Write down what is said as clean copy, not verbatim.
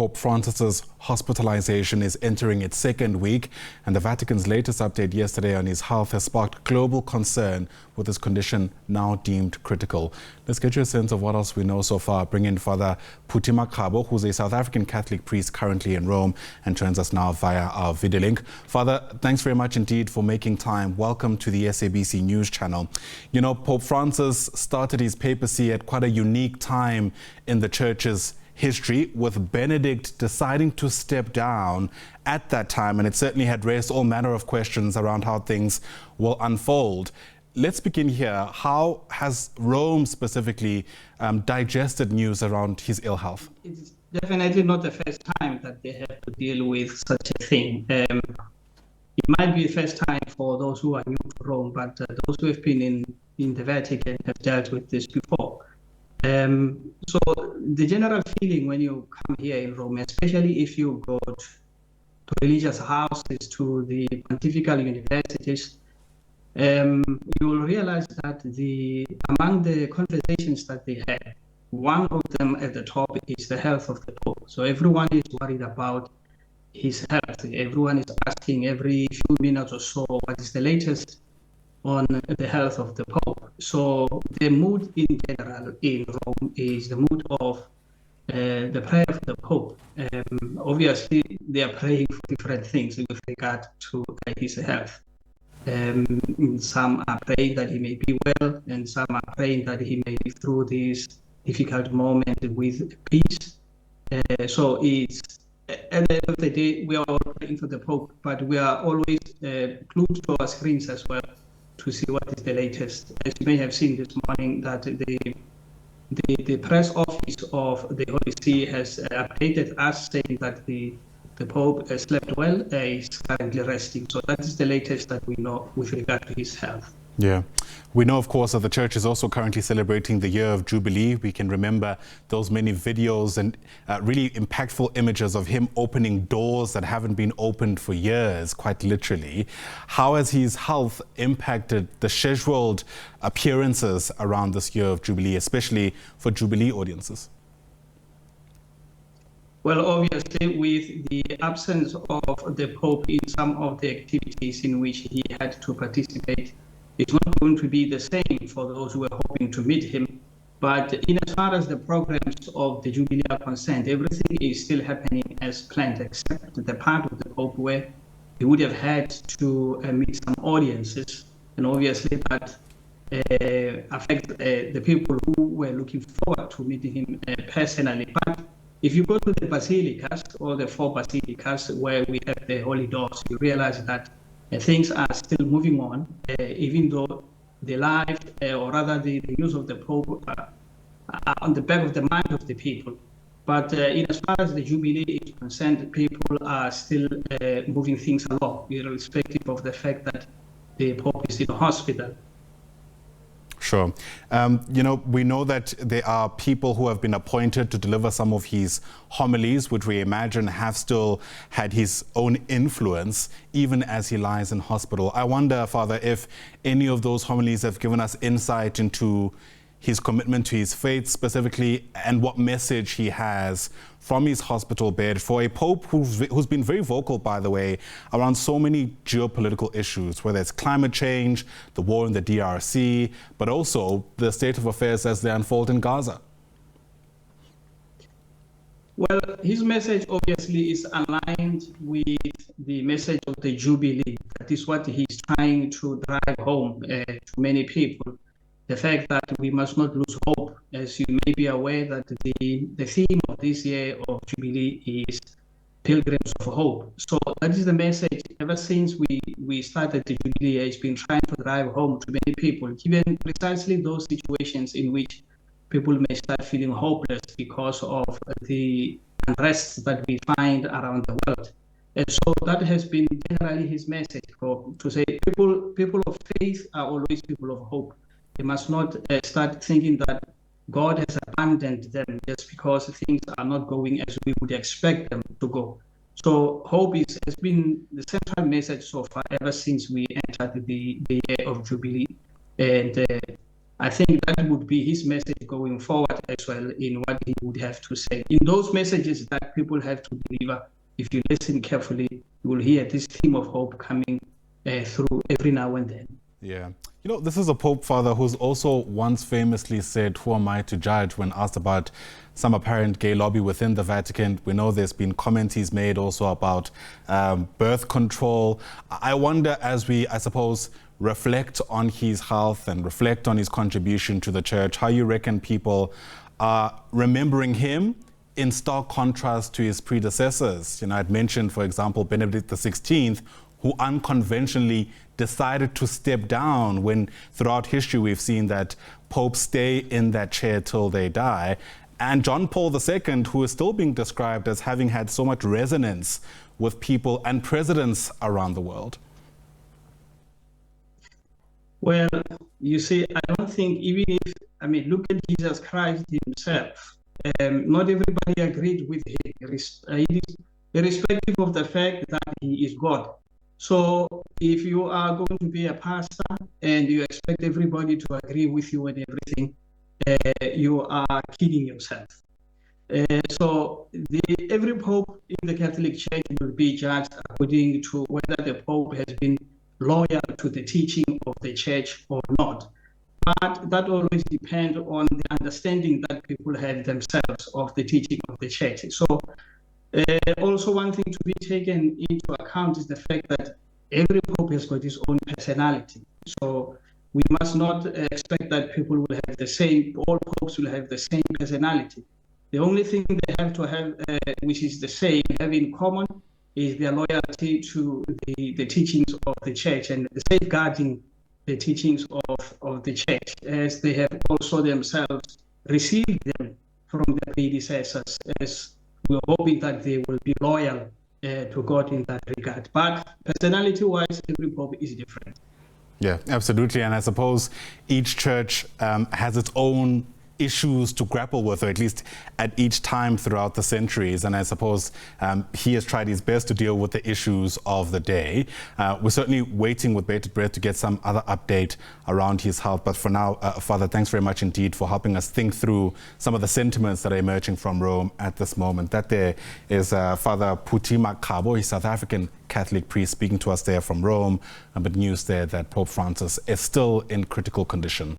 Pope Francis's hospitalisation is entering its second week, and the Vatican's latest update yesterday on his health has sparked global concern with his condition now deemed critical. Let's get you a sense of what else we know so far. Bring in Fr Phuti Makgabo, who's a South African Catholic priest currently in Rome and joins us now via our video link. Father, thanks very much indeed for making time. Welcome to the SABC News channel. You know, Pope Francis started his papacy at quite a unique time in the Church's history, with Benedict deciding to step down at that time, and it certainly had raised all manner of questions around how things will unfold. Let's begin here. How has Rome specifically digested news around his ill health? It's definitely not the first time that they have to deal with such a thing. It might be the first time for those who are new to Rome, but those who have been in the Vatican have dealt with this before. So the general feeling when you come here in Rome, especially if you go to religious houses, to the pontifical universities, you will realize that among the conversations that they had, one of them at the top is the health of the Pope. So everyone is worried about his health. Everyone is asking every few minutes or so, what is the latest on the health of the Pope. So the mood in general in Rome is the mood of the prayer of the Pope. Obviously, they are praying for different things with regard to his health. Some are praying that he may be well, and some are praying that he may live through this difficult moment with peace. So it's, at the end of the day, we are all praying for the Pope, but we are always glued to our screens as well to see what is the latest. As you may have seen this morning, that the press office of the Holy See has updated us saying that the Pope slept well, is currently resting. So that is the latest that we know with regard to his health. Yeah. We know, of course, that the Church is also currently celebrating the year of Jubilee. We can remember those many videos and really impactful images of him opening doors that haven't been opened for years, quite literally. How has his health impacted the scheduled appearances around this year of Jubilee, especially for Jubilee audiences? Well, obviously, with the absence of the Pope in some of the activities in which he had to participate, it's not going to be the same for those who are hoping to meet him. But in as far as the programs of the Jubilee are concerned, everything is still happening as planned, except the part of the Pope where he would have had to meet some audiences. And obviously that affects the people who were looking forward to meeting him personally. But if you go to the basilicas, or the four basilicas where we have the holy doors, you realize that things are still moving on, even though the life, or rather the news of the Pope are on the back of the mind of the people. But in as far as the Jubilee is concerned, people are still moving things along, irrespective of the fact that the Pope is in a hospital. Sure. You know, we know that there are people who have been appointed to deliver some of his homilies, which we imagine have still had his own influence, even as he lies in hospital. I wonder, Father, if any of those homilies have given us insight into his commitment to his faith specifically, and what message he has from his hospital bed for a Pope who's been very vocal, by the way, around so many geopolitical issues, whether it's climate change, the war in the DRC, but also the state of affairs as they unfold in Gaza. Well, his message obviously is aligned with the message of the Jubilee. That is what he's trying to drive home to many people. The fact that we must not lose hope. As you may be aware, that the theme of this year of Jubilee is Pilgrims of Hope. So that is the message ever since we started the Jubilee. It's been trying to drive home to many people, given precisely those situations in which people may start feeling hopeless because of the unrest that we find around the world. And so that has been generally his message, to say people of faith are always people of hope. They must not start thinking that God has abandoned them just because things are not going as we would expect them to go. So hope has been the central message so far ever since we entered the year of Jubilee. And I think that would be his message going forward as well in what he would have to say. In those messages that people have to deliver, if you listen carefully, you will hear this theme of hope coming through every now and then. Yeah. You know, this is a Pope, Father, who's also once famously said, "Who am I to judge?" when asked about some apparent gay lobby within the Vatican. We know there's been comments he's made also about birth control. I wonder, as we, I suppose, reflect on his health and reflect on his contribution to the church, how you reckon people are remembering him in stark contrast to his predecessors. You know, I'd mentioned, for example, Benedict XVI, who unconventionally decided to step down when throughout history we've seen that popes stay in that chair till they die. And John Paul II, who is still being described as having had so much resonance with people and presidents around the world. Well, you see, I don't think even if, I mean, look at Jesus Christ himself. Not everybody agreed with him, irrespective of the fact that he is God. So if you are going to be a pastor and you expect everybody to agree with you and everything, you are kidding yourself. So every pope in the Catholic Church will be judged according to whether the pope has been loyal to the teaching of the church or not. But that always depends on the understanding that people have themselves of the teaching of the church. So also one thing to be taken into account is the fact that every pope has got his own personality. So we must not expect that people will have the same, all popes will have the same personality. The only thing they have to have, which is the same, have in common, is their loyalty to the teachings of the church and safeguarding the teachings of the church, as they have also themselves received them from their predecessors, as we're hoping that they will be loyal to God in that regard. But personality-wise, every pope is different. Yeah, absolutely. And I suppose each church has its own issues to grapple with, or at least at each time throughout the centuries. And I suppose he has tried his best to deal with the issues of the day. We're certainly waiting with bated breath to get some other update around his health. But for now, Father, thanks very much indeed for helping us think through some of the sentiments that are emerging from Rome at this moment. That there is Fr Phuti Makgabo, a South African Catholic priest, speaking to us there from Rome. But news there that Pope Francis is still in critical condition.